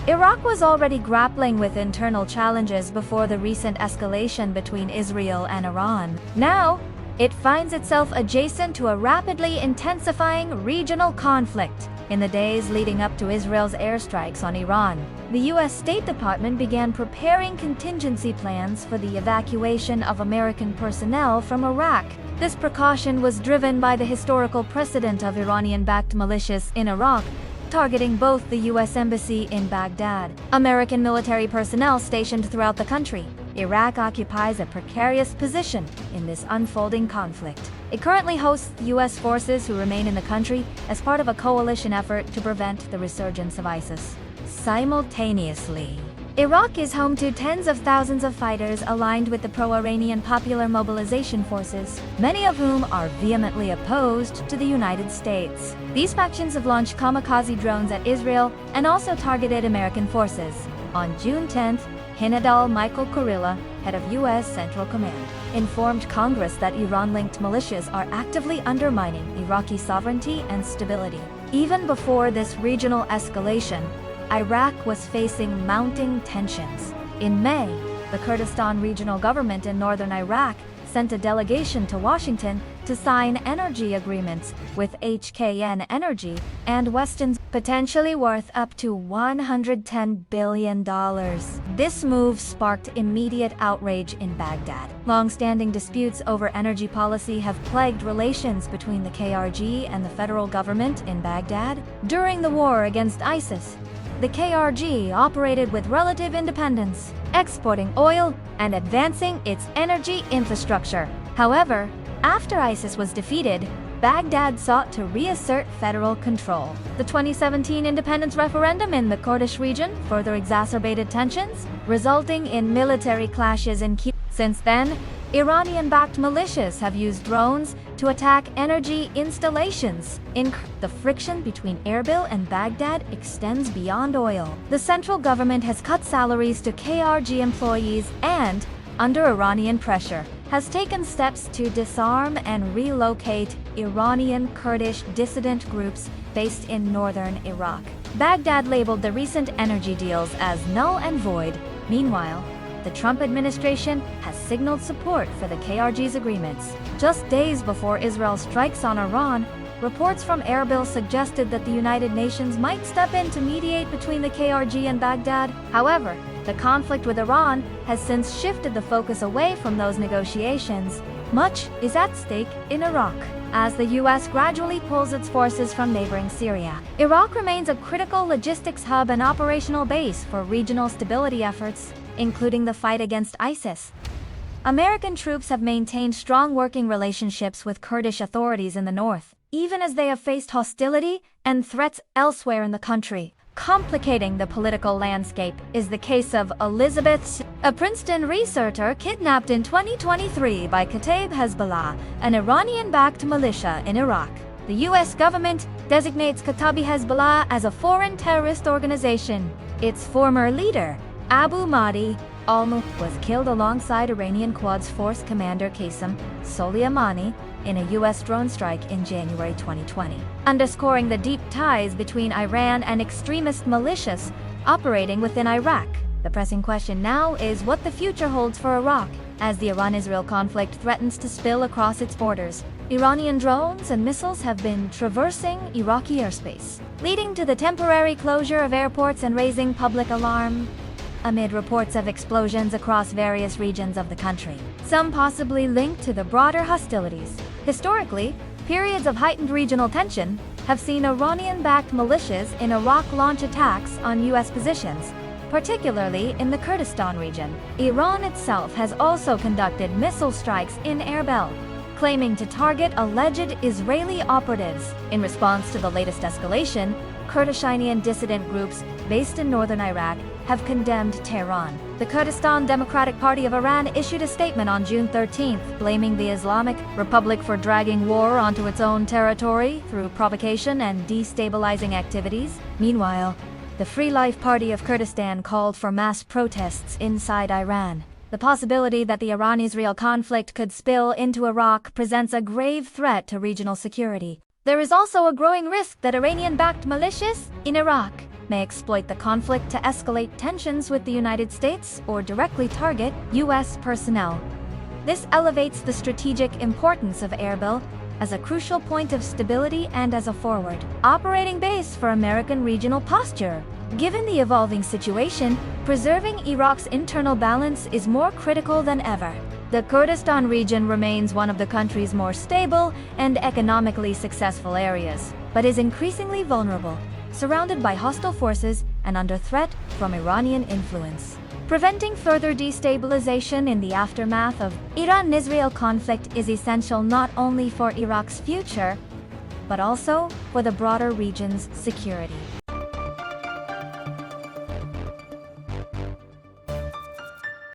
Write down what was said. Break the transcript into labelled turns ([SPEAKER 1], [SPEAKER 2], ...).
[SPEAKER 1] Iraq was already grappling with internal challenges before the recent escalation between Israel and Iran. Now, it finds itself adjacent to a rapidly intensifying regional conflict. In the days leading up to Israel's airstrikes on Iran, the U.S. State Department began preparing contingency plans for the evacuation of American personnel from Iraq. This precaution was driven by the historical precedent of Iranian-backed militias in Iraq, targeting both the U.S. Embassy in Baghdad. American military personnel stationed throughout the country. Iraq occupies a precarious position in this unfolding conflict. It currently hosts U.S. forces who remain in the country as part of a coalition effort to prevent the resurgence of ISIS. Simultaneously, Iraq is home to tens of thousands of fighters aligned with the pro-Iranian Popular Mobilization Forces, many of whom are vehemently opposed to the United States. These factions have launched kamikaze drones at Israel and also targeted American forces. On June 10th, Hinadal Michael Kurilla, head of U.S. Central Command, informed Congress that Iran-linked militias are actively undermining Iraqi sovereignty and stability. Even before this regional escalation, Iraq was facing mounting tensions. In May, the Kurdistan regional government in northern Iraq sent a delegation to Washington to sign energy agreements with HKN Energy and Weston's, potentially worth up to $110 billion. This move sparked immediate outrage in Baghdad. Long-standing disputes over energy policy have plagued relations between the KRG and the federal government in Baghdad. During the war against ISIS, the KRG operated with relative independence, exporting oil and advancing its energy infrastructure. However, after ISIS was defeated, Baghdad sought to reassert federal control. The 2017 independence referendum in the Kurdish region further exacerbated tensions, resulting in military clashes in key. Since then, Iranian-backed militias have used drones to attack energy installations. The friction between Erbil and Baghdad extends beyond oil. The central government has cut salaries to KRG employees and, under Iranian pressure, has taken steps to disarm and relocate Iranian Kurdish dissident groups based in northern Iraq. Baghdad labeled the recent energy deals as null and void. Meanwhile, the Trump administration has signaled support for the KRG's agreements. Just days before Israel strikes on Iran, reports from Erbil suggested that the United Nations might step in to mediate between the KRG and Baghdad. However, the conflict with Iran has since shifted the focus away from those negotiations. Much is at stake in Iraq, as the U.S. gradually pulls its forces from neighboring Syria. Iraq remains a critical logistics hub and operational base for regional stability efforts, including the fight against ISIS. American troops have maintained strong working relationships with Kurdish authorities in the north, even as they have faced hostility and threats elsewhere in the country. Complicating the political landscape is the case of Elizabeth, a Princeton researcher kidnapped in 2023 by Kataib Hezbollah, an Iranian-backed militia in Iraq. The U.S. government designates Kataib Hezbollah as a foreign terrorist organization. Its former leader, Abu Mahdi al-Muhandis, was killed alongside Iranian Quds Force Commander Qasem Soleimani in a U.S. drone strike in January 2020, underscoring the deep ties between Iran and extremist militias operating within Iraq. The pressing question now is what the future holds for Iraq, as the Iran-Israel conflict threatens to spill across its borders. Iranian drones and missiles have been traversing Iraqi airspace, leading to the temporary closure of airports and raising public alarm amid reports of explosions across various regions of the country, some possibly linked to the broader hostilities. Historically, periods of heightened regional tension have seen Iranian-backed militias in Iraq launch attacks on U.S. positions, particularly in the Kurdistan region. Iran itself has also conducted missile strikes in Erbil, claiming to target alleged Israeli operatives. In response to the latest escalation, Kurdistan dissident groups based in northern Iraq have condemned Tehran. The Kurdistan Democratic Party of Iran issued a statement on June 13th, blaming the Islamic Republic for dragging war onto its own territory through provocation and destabilizing activities. Meanwhile, the Free Life Party of Kurdistan called for mass protests inside Iran. The possibility that the Iran-Israel conflict could spill into Iraq presents a grave threat to regional security. There is also a growing risk that Iranian-backed militias in Iraq may exploit the conflict to escalate tensions with the United States or directly target U.S. personnel. This elevates the strategic importance of Erbil as a crucial point of stability and as a forward operating base for American regional posture. Given the evolving situation, preserving Iraq's internal balance is more critical than ever. The Kurdistan region remains one of the country's more stable and economically successful areas, but is increasingly vulnerable, surrounded by hostile forces and under threat from Iranian influence. Preventing further destabilization in the aftermath of Iran-Israel conflict is essential not only for Iraq's future, but also for the broader region's security.